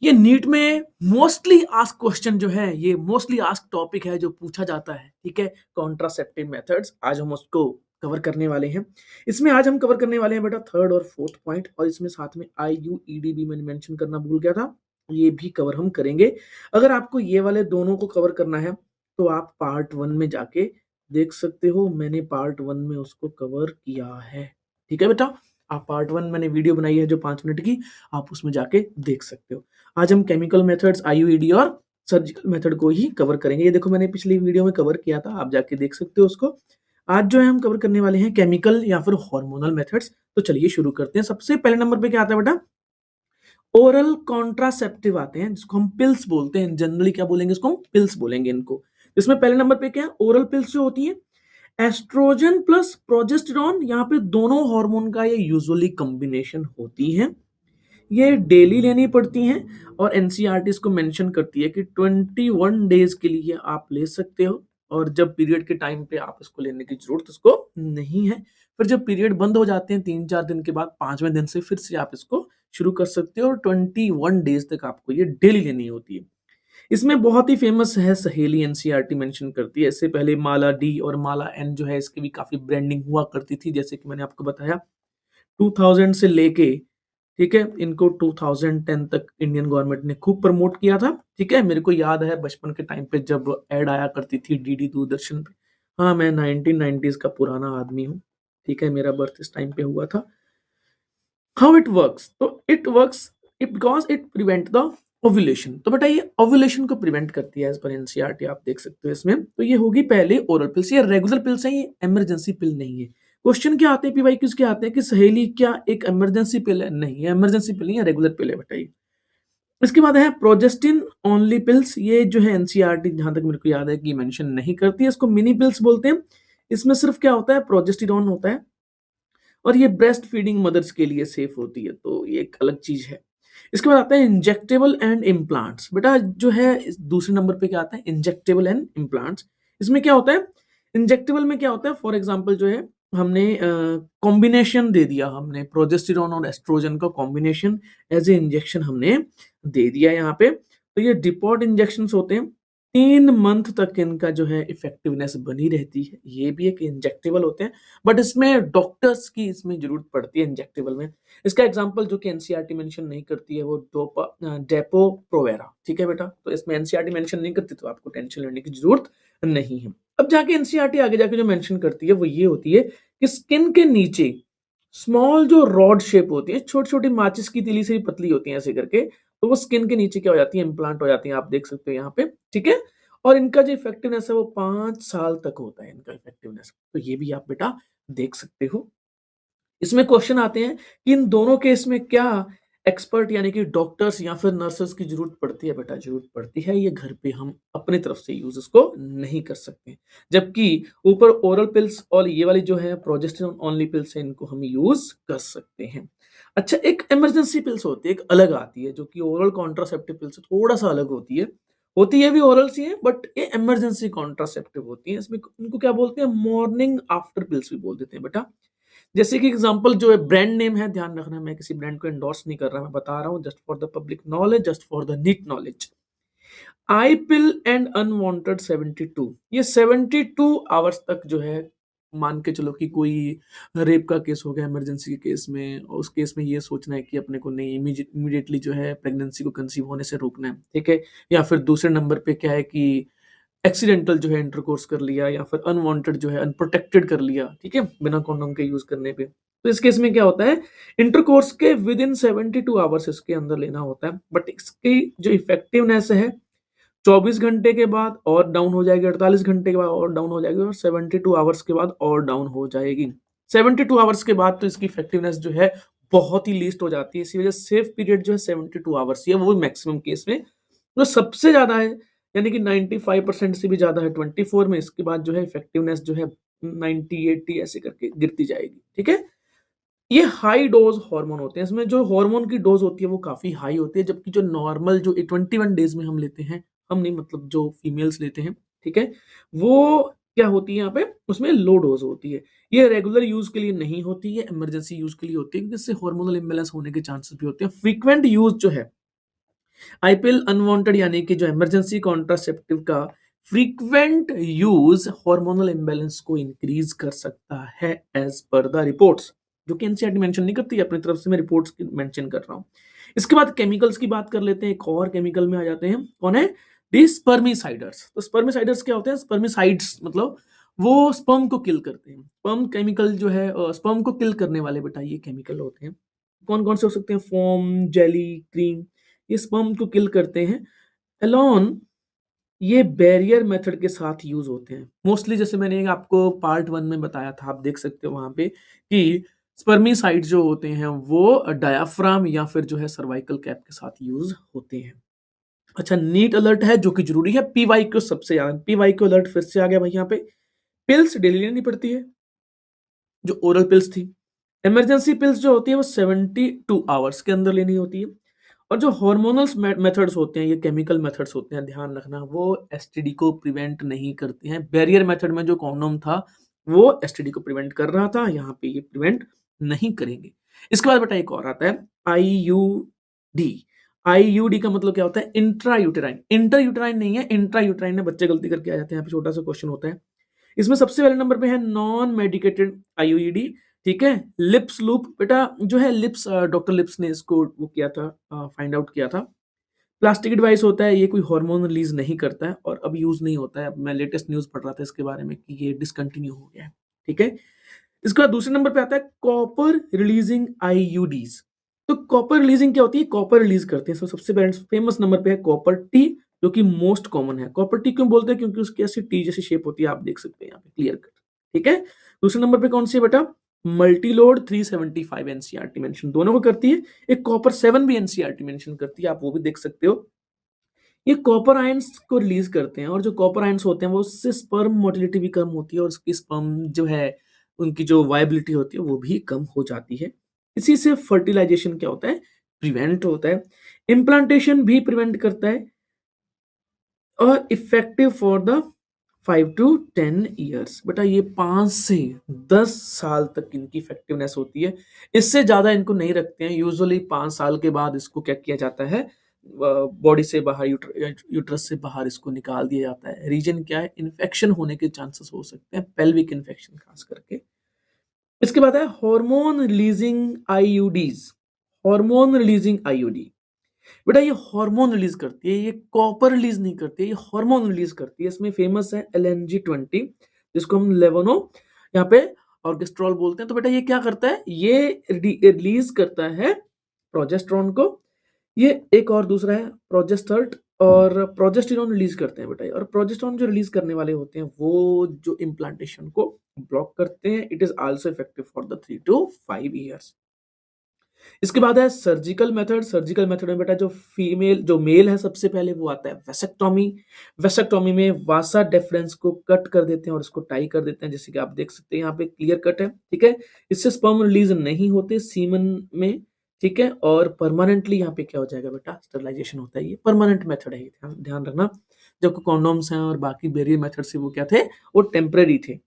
ये नीट में mostly ask question जो है, ये मोस्टली आस्क टॉपिक है जो पूछा जाता है, ठीक है? कॉन्ट्रासेप्टिव मेथड्स आज हम उसको कवर करने वाले हैं। इसमें आज हम कवर करने वाले हैं बेटा थर्ड और फोर्थ पॉइंट, और इसमें साथ में आईयूईडी भी मैंने मेंशन करना भूल गया था, ये भी कवर हम करेंगे। अगर आपको ये वाले दोनों को कवर करना है तो आप पार्ट 1 में जाके देख सकते हो, मैंने पार्ट 1 में उसको कवर किया है, ठीक है बेटा? आप पार्ट 1 मैंने वीडियो बनाई है जो 5 मिनट की, आप उसमें जाके देख सकते हो। आज हम केमिकल मेथड्स, आईयूईडी और सर्जिकल मेथड को ही कवर करेंगे। ये देखो मैंने पिछली वीडियो में कवर किया था, आप जाके देख सकते हो उसको। आज जो है हम कवर करने वाले हैं केमिकल या फिर हार्मोनल मेथड्स। तो चलिए शुरू करते हैं। सबसे पहले नंबर पे क्या आता है बेटा? ओरल कॉन्ट्रासेप्टिव आते हैं, जिसको हम पिल्स बोलते हैं। जनरली क्या बोलेंगे इसको? हम पिल्स बोलेंगे इनको। इसमें पहले नंबर पे क्या है? ओरल पिल्स जो होती है, एस्ट्रोजन प्लस प्रोजेस्टेरॉन, यहाँ पे दोनों हार्मोन का ये यूजुअली कॉम्बिनेशन होती है। ये डेली लेनी पड़ती हैं और एनसीईआरटी इसको मेंशन करती है कि 21 डेज के लिए आप ले सकते हो, और जब पीरियड के टाइम पे आप इसको लेने की जरूरत उसको नहीं है। फिर जब पीरियड बंद हो जाते हैं 3-4 दिन के बाद, 5वें दिन से फिर से आप इसको शुरू कर सकते हो, और 21 डेज तक आपको ये डेली लेनी होती है। इसमें बहुत ही फेमस है सहेली, एनसीईआरटी मेंशन करती है। इससे पहले माला डी और माला एन जो है, इसकी भी काफी ब्रांडिंग हुआ करती थी, जैसे कि मैंने आपको बताया 2000 से लेके, ठीक है, इनको 2010 तक इंडियन गवर्नमेंट ने खूब प्रमोट किया था, ठीक है। मेरे को याद है बचपन के टाइम पे जब ऐड आया करती थी डीडी दूरदर्शन पे। हाँ, मैं 1990s का पुराना आदमी हूँ, ठीक है, मेरा बर्थ इस टाइम पे हुआ था। How it works? तो it works it because it prevent the ovulation. तो बेटा ये ओव्यूलेशन को प्रिवेंट करती है एज पर एनसीईआरटी, आप देख सकते हो इसमें। तो ये होगी पहले ओरल पिल्स। ये रेगुलर पिल्स है, ये इमरजेंसी पिल नहीं है। क्वेश्चन क्या आते हैं पीवाई क्यूज क्या आते हैं कि सहेली क्या एक इमरजेंसी पिल है? नहीं, ये इमरजेंसी पिल नहीं है, रेगुलर पिल है बेटा ये। इसके बाद है प्रोजेस्टिन ओनली पिल्स। ये जो है एनसीईआरटी जहां तक मेरे को याद है कि मेंशन नहीं करती है, इसको मिनी पिल्स बोलते हैं। इसमें सिर्फ क्या होता है? प्रोजेस्टेरॉन होता है, और ये ब्रेस्ट फीडिंग मदर्स के लिए सेफ होती है, तो ये एक अलग चीज है। इसके बाद आता है इंजेक्टेबल एंड इम्प्लांट्स। बेटा जो है दूसरे नंबर पे क्या आता है? Injectable and implants. इसमें क्या होता है? इंजेक्टेबल में क्या होता है? फॉर एग्जांपल जो है, हमने कॉम्बिनेशन दे दिया, हमने प्रोजेस्टेरॉन और एस्ट्रोजन का कॉम्बिनेशन एज ए इंजेक्शन हमने दे दिया यहाँ पे। तो ये डिपॉट इंजेक्शन होते हैं, 3 मंथ तक इनका जो है इफेक्टिवनेस बनी रहती है। ये भी एक इंजेक्टेबल होते हैं, बट इसमें डॉक्टर्स की इसमें जरूरत पड़ती है इंजेक्टेबल में। इसका एग्जांपल जो कि एनसीईआरटी मेंशन नहीं करती है, वो डेपो प्रोवेरा, ठीक है बेटा। तो इसमें एनसीईआरटी मेंशन नहीं करती, तो आपको टेंशन लेने की जरूरत नहीं है। अब जाके एनसीईआरटी आगे जाके जो मेंशन करती है वो ये होती है कि स्किन के नीचे स्मॉल जो रॉड शेप होती है, छोटी छोटी माचिस की तीली से भी पतली होती है ऐसे करके, तो वो स्किन के नीचे क्या हो जाती है? इम्प्लांट हो जाती है, आप देख सकते हो यहाँ पे, ठीक है। और इनका जो इफेक्टिवनेस है वो 5 साल तक होता है इनका इफेक्टिवनेस, तो ये भी आप बेटा देख सकते हो। इसमें क्वेश्चन आते हैं कि इन दोनों केस में क्या एक्सपर्ट यानी कि डॉक्टर्स या फिर नर्सेस की जरूरत पड़ती है? बेटा जरूरत पड़ती है, ये घर पे हम अपने तरफ से यूज इसको नहीं कर सकते। जबकि ऊपर ओरल पिल्स और ये वाली जो है प्रोजेस्टेरॉन ओनली पिल्स है, इनको हम यूज कर सकते हैं। अच्छा, एक इमरजेंसी पिल्स होती है, एक अलग आती है, जो कि ओरल कॉन्ट्रासेप्टिव पिल्स से थोड़ा सा अलग होती है भी ओरल सी है, बट ये इमरजेंसी कॉन्ट्रासेप्टिव होती है। इसमें इनको क्या बोलते हैं? मॉर्निंग आफ्टर पिल्स भी बोल देते हैं बेटा। जैसे कि एग्जांपल जो है, ब्रांड नेम है, ध्यान रखना, मैं किसी ब्रांड को एंडोर्स नहीं कर रहा, मैं बता रहा हूँ just for the public knowledge, just for the NEET knowledge. I pill and unwanted 72, ये 72 आवर्स तक जो है, मान के चलो कि कोई रेप का केस हो गया इमरजेंसी के केस में, और उस केस में ये सोचना है कि अपने को नहीं इमीडिएटली जो है प्रेगनेंसी को कंसीव होने से रोकना है, ठीक है। या फिर दूसरे नंबर पे क्या है कि एक्सीडेंटल जो है इंटरकोर्स कर लिया, या फिर अनवांटेड जो है अनप्रोटेक्टेड कर लिया, ठीक है, बिना कॉन्डोम के यूज करने पे। तो इस केस में क्या होता है? इंटरकोर्स के विद इन 72 आवर्स इसके अंदर लेना होता है, बट इसकी जो इफेक्टिवनेस है 24 घंटे के बाद और डाउन हो जाएगी, 48 घंटे के बाद और डाउन हो जाएगी, और 72 आवर्स के बाद और डाउन हो जाएगी। 72 आवर्स के बाद तो इसकी इफेक्टिवनेस जो है बहुत ही लीस्ट हो जाती है। इसी वजह से सेफ पीरियड जो है 72 आवर्स ही है, वो भी मैक्सिमम केस में। जो सबसे ज्यादा है, यानी कि 95% से भी ज्यादा है 24 में, इसके बाद जो है इफेक्टिवनेस जो है 90 80 ऐसे करके गिरती जाएगी, ठीक है। ये हाई डोज हार्मोन होते हैं, इसमें जो हार्मोन की डोज होती है वो काफी हाई होती है, जबकि जो नॉर्मल जो 21 डेज में हम लेते हैं, हम नहीं मतलब जो फीमेल्स लेते हैं, ठीक है, वो क्या होती है यहाँ पे? उसमें लो डोज होती है। ये रेगुलर यूज के लिए नहीं होती है, इमरजेंसी यूज के लिए होती है, क्योंकि इससे हार्मोनल इम्बैलेंस होने के चांसेस भी होते हैं। फ्रीक्वेंट यूज जो है आईपीएल अनवांटेड यानी कि जो इमरजेंसी कॉन्ट्रासेप्टिव का फ्रीक्वेंट यूज हार्मोनल इम्बैलेंस को इंक्रीज कर सकता है एज पर द रिपोर्ट्स, जो कि एनसीईआरटी मेंशन नहीं करती है, अपनी तरफ से मैं रिपोर्ट्स की मेंशन कर रहा हूँ। इसके बाद केमिकल्स की बात कर लेते हैं, एक और केमिकल में आ जाते हैं, कौन है? दी स्पर्मिसाइडर्स। तो स्पर्मिसाइडर्स क्या होते हैं? स्पर्मिसाइड्स मतलब वो स्पर्म को किल करते हैं। स्पर्म केमिकल जो है स्पर्म को किल करने वाले बेटा ये केमिकल होते हैं। कौन कौन से हो सकते हैं? फोम, जेली, क्रीम, ये स्पर्म को किल करते हैं। एलोन ये बैरियर मेथड के साथ यूज होते हैं मोस्टली, जैसे मैंने आपको पार्ट 1 में बताया था, आप देख सकते हो वहां पे कि स्पर्मिसाइड जो होते हैं वो डायाफ्राम या फिर जो है सर्वाइकल कैप के साथ यूज होते हैं। अच्छा, नीट अलर्ट है जो कि जरूरी है। पीवाई क्यू सबसे ज्यादा, पीवाई क्यू अलर्ट फिर से आ गया भाई। यहाँ पे पिल्स डेली लेनी पड़ती है, जो ओरल पिल्स थी। इमरजेंसी पिल्स जो होती है वो 72 आवर्स के अंदर लेनी होती है। और जो हार्मोनल्स मेथड्स होते हैं, ये केमिकल मेथड्स होते हैं, ध्यान रखना, वो एसटीडी को प्रिवेंट नहीं करते हैं। बैरियर मेथड में जो कॉन्डोम था वो एसटीडी को प्रिवेंट कर रहा था, यहाँ पे ये प्रिवेंट नहीं करेंगे। इसके बाद बेटा एक और आता है आईयूडी। आईयूडी का मतलब क्या होता है? Intra uterine. इंटर यूटेराइन नहीं है, इंट्रा यूटेराइन है, बच्चे गलती करके आ जाते हैं, यहाँ पे छोटा सा क्वेश्चन होता है। इसमें सबसे पहले नंबर पे है नॉन मेडिकेटेड आईयूडी, ठीक है। लिप्स लूप बेटा जो है लिप्स, डॉक्टर लिप्स ने इसको वो किया था, फाइंड आउट किया था। प्लास्टिक डिवाइस होता है, ये कोई हार्मोन रिलीज नहीं करता है और अब यूज नहीं होता है। अब मैं लेटेस्ट न्यूज पढ़ रहा था इसके बारे में कि ये डिसकंटिन्यू हो गया है, ठीक है। इसके बाद दूसरे नंबर पे आता है कॉपर रिलीजिंग आईयूडीज। तो कॉपर रिलीजिंग क्या होती है? कॉपर रिलीज करते हैं। सबसे फेमस नंबर पे है कॉपर टी, जो कि मोस्ट कॉमन है। कॉपर टी क्यों बोलते हैं? क्योंकि उसकी ऐसी टी जैसी शेप होती है, आप देख सकते हैं यहाँ पे क्लियर कट, ठीक है। दूसरे नंबर पे कौन सी है बेटा? मल्टीलोड 375 एनसीईआरटी मेंशन दोनों को करती है। एक कॉपर 7 भी एनसीईआरटी मेंशन करती है, आप वो भी देख सकते हो। ये कॉपर आयंस को रिलीज करते हैं और जो कॉपर आयंस होते हैं वो उससे स्पर्म मोटिलिटी भी कम होती है और उसकी स्पर्म जो है उनकी जो वायबिलिटी होती है वो भी कम हो जाती है। इसी से फर्टिलाइजेशन क्या होता है? प्रिवेंट होता है। इम्प्लांटेशन भी प्रिवेंट करता है और effective for the 5 to 10 years. बेटा ये 5 से 10 साल तक इनकी इफेक्टिवनेस होती है, इससे ज्यादा इनको नहीं रखते हैं। यूजुअली 5 साल के बाद इसको क्या किया जाता है? बॉडी से बाहर, यूट्रस से बाहर इसको निकाल दिया जाता है। रीजन क्या है? इन्फेक्शन होने के चांसेस हो सकते हैं, पेल्विक इन्फेक्शन खास करके। इसके बाद है hormone releasing IUDs. Hormone releasing IUD बेटा ये हार्मोन रिलीज करती है, ये कॉपर रिलीज नहीं करती है, ये हार्मोन रिलीज करती है। इसमें फेमस है LNG-20, जिसको हम लेवोनो यहाँ पे ऑर्केस्ट्रॉल बोलते हैं। तो बेटा ये क्या करता है? ये रिलीज करता है प्रोजेस्टेरॉन को। ये एक और दूसरा है प्रोजेस्टर्ट और प्रोजेस्टेरॉन रिलीज करते हैं बेटा। और प्रोजेस्टेरॉन जो रिलीज करने वाले होते हैं वो जो इम्प्लांटेशन को ब्लॉक करते हैं। It is also effective for the 3 to 5 years. इसके बाद है सर्जिकल मेथड। सर्जिकल मेथड में बेटा जो मेल है सबसे पहले वो आता है वेसेक्टोमी। वेसेक्टोमी में वासा डेफरेंस को कट कर देते हैं और इसको टाई कर देते हैं, जैसे कि आप देख सकते हैं यहाँ पे क्लियर कट है, ठीक है। इससे स्पर्म रिलीज नहीं होते सीमन में, ठीक है। और परमानेंटली यहाँ पे क्या हो जाएगा बेटा? स्टरलाइजेशन होता है। ये परमानेंट मेथड है, ध्यान ध्यान रखना। जबकि कॉन्डोम्स हैं और बाकी बैरियर मेथड से वो क्या थे? वो टेम्परेरी थे।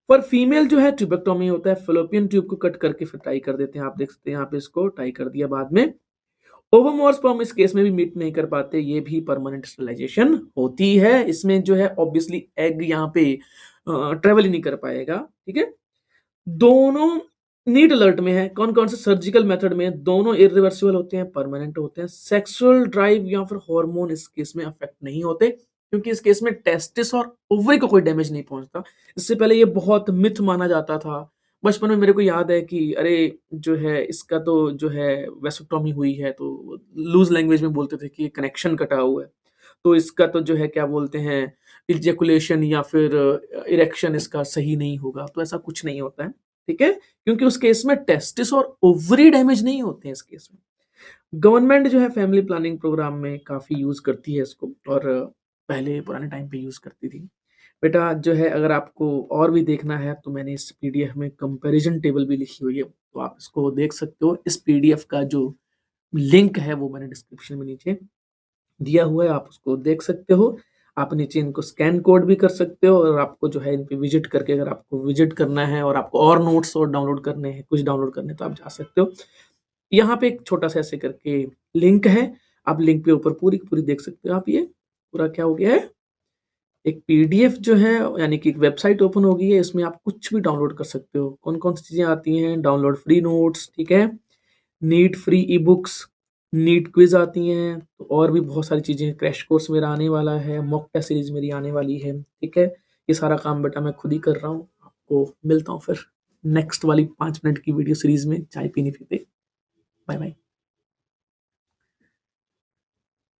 पर फीमेल जो है ट्यूबेक्टोमी होता है, फेलोपियन ट्यूब को कट करके फिर टाई कर देते हैं। आप देख सकते हैं यहाँ पे इसको टाई कर दिया बाद में। ओवम और स्पर्म इस केस में भी मीट नहीं कर पाते, ये भी परमानेंट स्टरलाइजेशन होती है। इसमें जो है ऑब्वियसली एग यहाँ पे ट्रेवल ही नहीं कर पाएगा, ठीक है। दोनों नीट अलर्ट में है। कौन कौन से सर्जिकल मेथड में? दोनों इरिवर्सिबल होते हैं, परमानेंट होते हैं। सेक्सुअल ड्राइव या फिर हार्मोन इस केस में अफेक्ट नहीं होते, क्योंकि इस केस में टेस्टिस और ओवरी को कोई डैमेज नहीं पहुंचता। इससे पहले ये बहुत मिथ माना जाता था। बचपन में मेरे को याद है कि अरे जो है इसका तो जो है वेसोटॉमी हुई है, तो लूज लैंग्वेज में बोलते थे कि ये कनेक्शन कटा हुआ है, तो इसका तो जो है क्या बोलते हैं इजेकुलेशन या फिर इरेक्शन इसका सही नहीं होगा। तो ऐसा कुछ नहीं होता है, ठीक है, क्योंकि उस केस में टेस्टिस और ओवरी डैमेज नहीं होते हैं इस केस में। गवर्नमेंट जो है फैमिली प्लानिंग प्रोग्राम में काफी यूज करती है इसको, और पहले पुराने टाइम पे यूज करती थी। बेटा जो है अगर आपको और भी देखना है तो मैंने इस पीडीएफ में कंपैरिजन टेबल भी लिखी हुई है, तो आप इसको देख सकते हो। इस पीडीएफ का जो लिंक है वो मैंने डिस्क्रिप्शन में नीचे दिया हुआ है, आप उसको देख सकते हो। आप नीचे इनको स्कैन कोड भी कर सकते हो, और आपको जो है इन पे विजिट करके, अगर आपको विजिट करना है और आपको और नोट्स और डाउनलोड करने हैं, कुछ डाउनलोड करने हैं, तो आप जा सकते हो। यहाँ पे एक छोटा सा ऐसे करके लिंक है, आप लिंक पे ऊपर पूरी की पूरी देख सकते हो। आप ये पूरा क्या हो गया है, एक पीडीएफ जो है यानी कि एक वेबसाइट ओपन हो गई है, इसमें आप कुछ भी डाउनलोड कर सकते हो। कौन-कौन सी चीज़ें आती हैं, डाउनलोड फ्री नोट्स, ठीक है? NEET free ebooks, NEET quiz आती हैं, तो और भी बहुत सारी चीज़ें, क्रैश कोर्स मेरा आने वाला है, मॉक टेस्ट सीरीज़ मेरी आने वाली है, ठीक है? ये सारा काम बेटा मैं खुद ही कर रहा हूँ। आपको मिलता हूँ फिर नेक्स्ट वाली 5 मिनट की वीडियो सीरीज़ में चाय पीते-पीते। Bye bye.